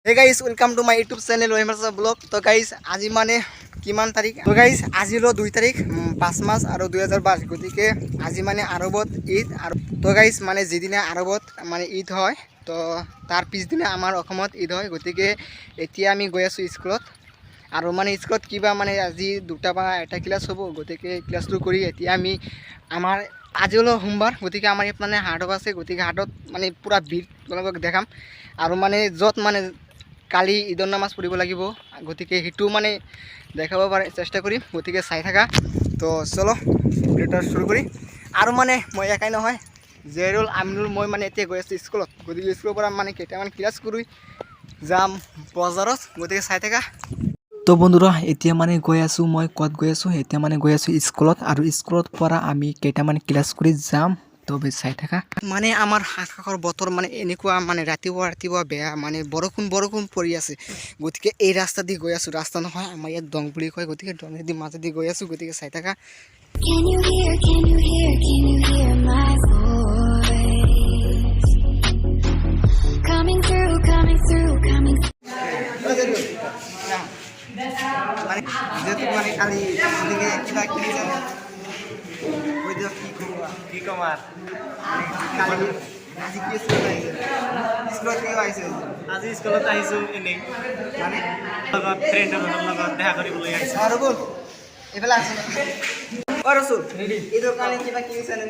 Hey guys, welcome to my YouTube channel Ohimarsa Vlog. तो guys আজি মানে কিমান তাৰিখ তো guys আজিলো 2 তাৰিখ 5 মাস আৰু 2022 গতিকে আজি মানে আৰবত ঈদ আৰু তো guys মানে যেদিনা আৰবত মানে ঈদ হয় তো তাৰ পিছদিনা আমাৰ অসমত ঈদ হয় গতিকে এতিয়া আমি গৈ আছো স্কুলত আৰু মানে স্কুলত কিবা মানে আজি দুটা বা এটা ক্লাস হ'ব গতিকে ক্লাসটো কৰি এতিয়া আমি আমাৰ আজি হলো সোমবাৰ গতিকে আমাৰ ইয়াত মানে হাটত আছে গতিকে হাটত মানে পুৰা ভিৰ তোমালোকক দেখাম আৰু মানে যত মানে কালি ঈদৰ নামাজ পঢ়িব লাগিব গতিকে হিটু মানে দেখাব পাৰে চেষ্টা কৰিম গতিকে চাই থাকা তো চলো ভিডিওটা শুৰু কৰি আৰু মানে মই একাই নহয় জেৰুল আমিনুল মই মানে এতিয়া গৈ আছো স্কুলত গতিকে স্কুলৰ পৰা মানে কেইটামান ক্লাস কৰি যাম বজাৰত গতিকে চাই থাকা তো বন্ধুরা এতিয়া মানে গৈ আছো মই কত গৈ আছো এতিয়া মানে গৈ আছো স্কুলত আৰু স্কুলত পৰা আমি কেইটামান ক্লাস কৰি যাম তো চাই থাকা মানে আমাৰ হাতখৰ বতৰ মানে এনেকুৱা মানে ৰাতিপুৱা বেয়া মানে বৰষুণ পৰি আছে গতিকে এই ৰাস্তা দি গৈ আছো ৰাস্তা নহয় আমাৰ ইয়াত দং বুলি কয় গতিকে দঙেদি মাজেদি গৈ আছো গতিকে চাই থাকা Can you hear my voice coming through মানে যেহেতু মানে কালি গতিকে কিবা কিনিছে ওই যে কি কমার কালি আজি কি স্কুলত কি আহিছে আজি স্কুলত আহিছো এনে মানে লগত ফ্ৰেণ্ডৰ লগত দেখা কৰিবলৈ আহিছো আৰু বল এবেলা আছে ও ৰসুল এই দোকানে কিবা কিনিছে নে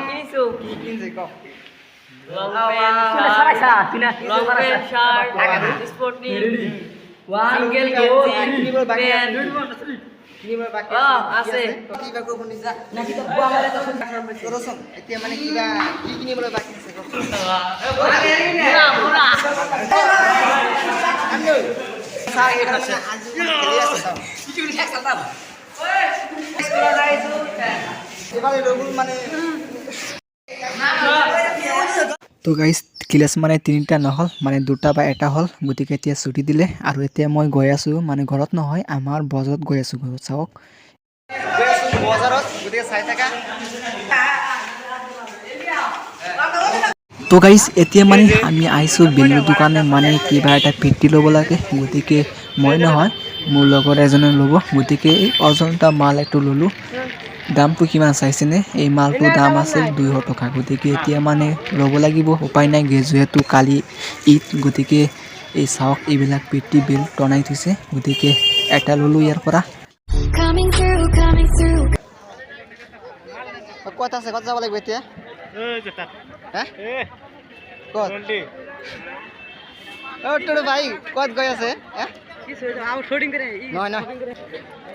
কিনিছো কি কিনছে ক লং প্যান্ট শার্ট স্পোর্টিং সিঙ্গেল গেঞ্জি কিনিবলৈ বাকি আছে কিনিবলৈ বাকি আছে কিবা কো বনিছা না কি তো বুয়া মালে তো ৰসুল এতিয়া মানে কিবা কি কিনিবলৈ বাকি আছে ক আন্দো স্যার এটা মানে আজি খেলি আছে কিছু কি এক সালতাম স্কুলে যাইছো এবারে রবুল মানে তো গাইস ক্লাস মানে তিনিটা নহল মানে দুটা বা এটা হল গতিকে এতিয়া ছুটি দিলে আৰু এতিয়া মই গৈ আছো মানে ঘৰত নহয় আমাৰ বজাৰত গৈ আছো ঘৰত চাওক বজাৰত গতিকে চাই থাকা তো গাইস এতিয়া মানে আমি আইছো বিল্লু দোকানে মানে কিবা এটা পেটি ল'ব লাগে গতিকে মই নহয় মোৰ লগৰ এজনে ল'ব গতিকে এই অজন্তা মাল এটো ললো দামটো কিমান চাইছেনে এই মালটো দাম আছে 200 টকা গতিকে এতিয়া মানে ল'ব লাগিব উপায় নাই যেহেতু কালি ঈদ গতিকে এই চাওক এইবিলাক পেটি বিল টনাই থৈছে গতিকে এটা ললো ইয়াৰ পৰা কত আছে কত যাব লাগিব এতিয়া কত ও তোৰ ভাই কত গৈ আছে নহয়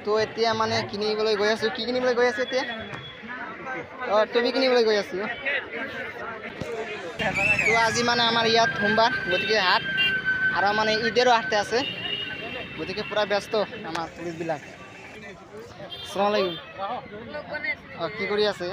তো এতিয়া মানে কিনিবলৈ গৈ আছো কি কিনিবলৈ গৈ আছে এতিয়া টুপি কিনিবলৈ গৈ আছো তো আজি মানে আমাৰ ইয়াত সোমবাৰ গতিকে হাট আৰু মানে ঈদেৰো হাটতে আছে গতিকে পুৰা ব্যস্ত আমাৰ পুলিচবিলাক আসসালামু আলাইকুম কি কৰি আছে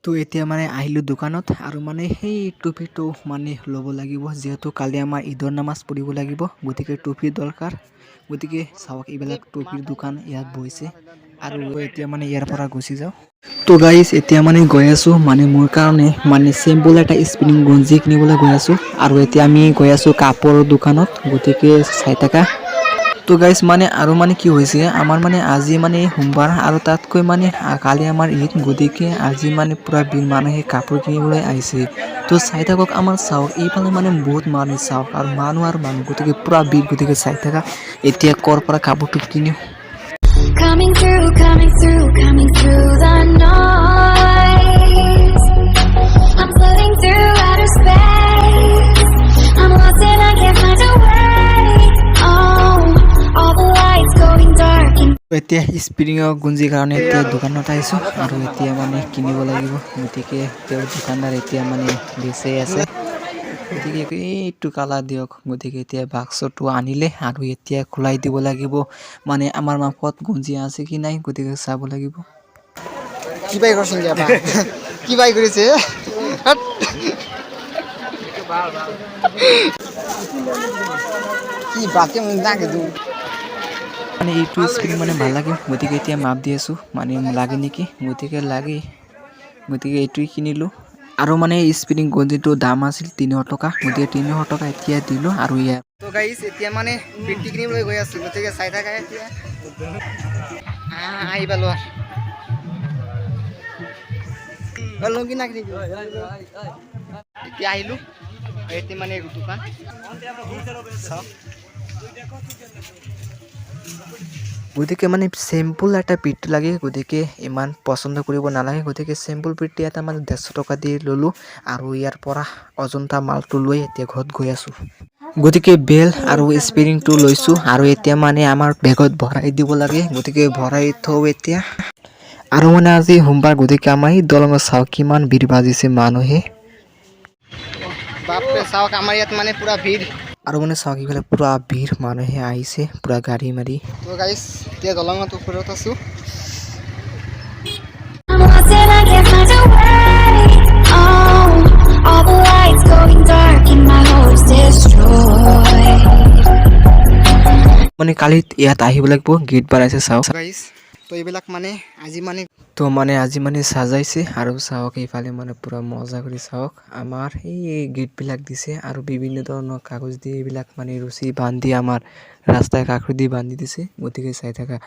তো এতিয়া মানে আহিলো দোকানত আৰু মানে সেই টুপিটো মানে ল'ব লাগিব যেহেতু কালি আমাৰ ঈদৰ নামাজ পঢ়িব লাগিব গতিকে টুপি দৰকাৰ গতিকে চাওক এইবিলাক টুপিৰ দোকান ইয়াত বহিছে আৰু এতিয়া মানে ইয়াৰ পৰা গুচি যাওঁ তো গাইস এতিয়া মানে গৈ আছো মানে মোৰ কাৰণে মানে চিম্পল এটা স্পিনিং গঞ্জি কিনিবলৈ গৈ আছো আৰু এতিয়া আমি গৈ আছো কাপোৰৰ দোকানত গতিকে চাই থাকা তো গাইস মানে আৰু মানে কি হৈছে আমাৰ মানে আজি মানে সোমবাৰ আৰু তাতকৈ মানে কালি আমাৰ ঈদ গতিকে আজি মানে পুৰা বিল মানুহে কাপোৰ কিনিবলৈ আহিছে তো চাই থাকক আমাৰ চাওক এইফালে মানে বহুত মানুহ চাওক আৰু মানুহ গতিকে পুৰা বিল গতিকে চাই থাকা এতিয়া কৰ পৰা কাপোৰটো কিনিও Coming through the noise I'm floating through outer space I'm lost and I can't find a way Oh, all the lights going dark এতিয়া স্প্ৰিঙৰ গুঞ্জি কাৰণে এতিয়া দোকানত আহিছো আৰু এতিয়া মানে কিনিব লাগিব গতিকে তেওঁৰ দোকানদাৰ এতিয়া মানে বেচে আছে গতিকে এইটো কালা দিয়ক গতিকে এতিয়া বাক্সটো আনিলে আৰু এতিয়া খোলাই দিব লাগিব মানে আমাৰ মাপত গুঞ্জি আছে কি নাই গতিকে চাব লাগিব কি বাই কৰিছে কি বাই কৰিছে কি বাকে মোক নাকে দু মানে এইটো স্প্ৰিং মানে ভাল লাগে গতিকে এতিয়া মাপ দি আছোঁ মানে লাগে নেকি গতিকে লাগে গতিকে এইটোৱে কিনিলোঁ আৰু মানে স্প্ৰিং গঞ্জিটো দাম আছিল 300 টকা গতিকে 300 টকা এতিয়া দিলোঁ আৰু ইয়াৰ তো গাইজ এতিয়া মানে বিটি কিনিবলৈ গৈ আছোঁ গতিকে চাই থাকা এতিয়া আহি পালোঁ আৰু লংকি নাকি এতিয়া আহিলোঁ এতিয়া মানে দোকান চাওক গতিকে মানে চিম্পুল এটা পিট লাগে গতিকে ইমান পচন্দ কৰিব নালাগে গতিকে চিম্পুল পিটটি এটা মানে 150 টকা দি ল'লোঁ আৰু ইয়াৰ পৰা অজন্তা মালটো লৈ এতিয়া ঘৰত গৈ আছোঁ গতিকে বেল আৰু স্প্ৰিংটো লৈছোঁ আৰু এতিয়া মানে আমাৰ বেগত ভৰাই দিব লাগে গতিকে ভৰাই থওঁ এতিয়া আৰু মানে আজি সোমবাৰ গতিকে আমাৰ এই দলঙত চাওক কিমান ভিৰ বাজিছে মানুহে বাপৰে চাওক আমাৰ ইয়াত মানে পুৰা ভিৰ আৰু মানে চাওক ইফালে পুৰা ভিৰ মানুহে আহিছে পুৰা গাড়ী মাৰি তো গাইজ এতিয়া দলঙত ওপৰত আছোঁ মানে কালি ইয়াত আহিব লাগিব গেট বনাইছে চাওক গাইজ তো এইবিলাক মানে আজি মানে সাজাইছে আৰু চাওক এইফালে মানে পুৰা মজা কৰি চাওক আমাৰ এই গেটবিলাক দিছে আৰু বিভিন্ন ধৰণৰ কাগজ দি এইবিলাক মানে ৰছী বান্ধি আমাৰ ৰাস্তাৰ কাষত দি বান্ধি দিছে গতিকে চাই থাকা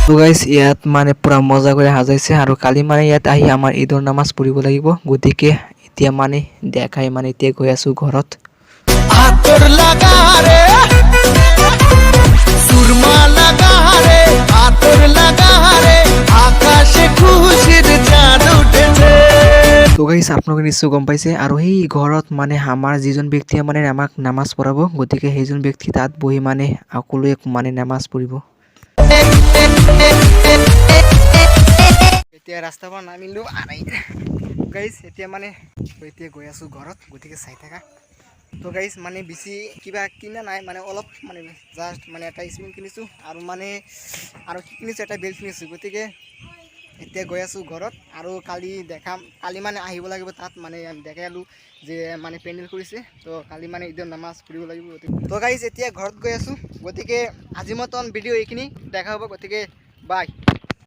তো গাইজ ইয়াত মানে পুৰা মজা কৰি সাজাইছে আৰু কালি মানে ইয়াত আহি আমাৰ ঈদৰ নামাজ পঢ়িব লাগিব গতিকে এতিয়া মানে দেখাই মানে এতিয়া গৈ আছোঁ ঘৰত তো গাইজ আপোনালোকে নিশ্চয় গম পাইছে আৰু সেই ঘৰত মানে আমাৰ যিজন ব্যক্তিয়ে মানে আমাক নামাজ পঢ়াব গতিকে সেইজন ব্যক্তি তাত বহি মানে সকলোৱে মানে নামাজ পঢ়িব এতিয়া ৰাস্তাৰ পৰা নামিলোঁ গাইজ এতিয়া মানে এতিয়া গৈ আছোঁ ঘৰত গতিকে চাই থাকা তো গাইজ মানে বেছি কিবা কিনা নাই মানে অলপ মানে জাষ্ট মানে এটা স্প্ৰিং কিনিছোঁ আৰু মানে আৰু কি কিনিছোঁ এটা বেল্ট কিনিছোঁ গতিকে এতিয়া গৈ আছোঁ ঘৰত আৰু কালি মানে আহিব লাগিব তাত মানে দেখালোঁ যে মানে পেণ্ডেল কৰিছে তো কালি মানে ঈদৰ নামাজ পঢ়িব লাগিব তো গাইজ এতিয়া ঘৰত গৈ আছোঁ গতিকে আজি মতন ভিডিঅ' এইখিনি দেখা হ'ব গতিকে বাই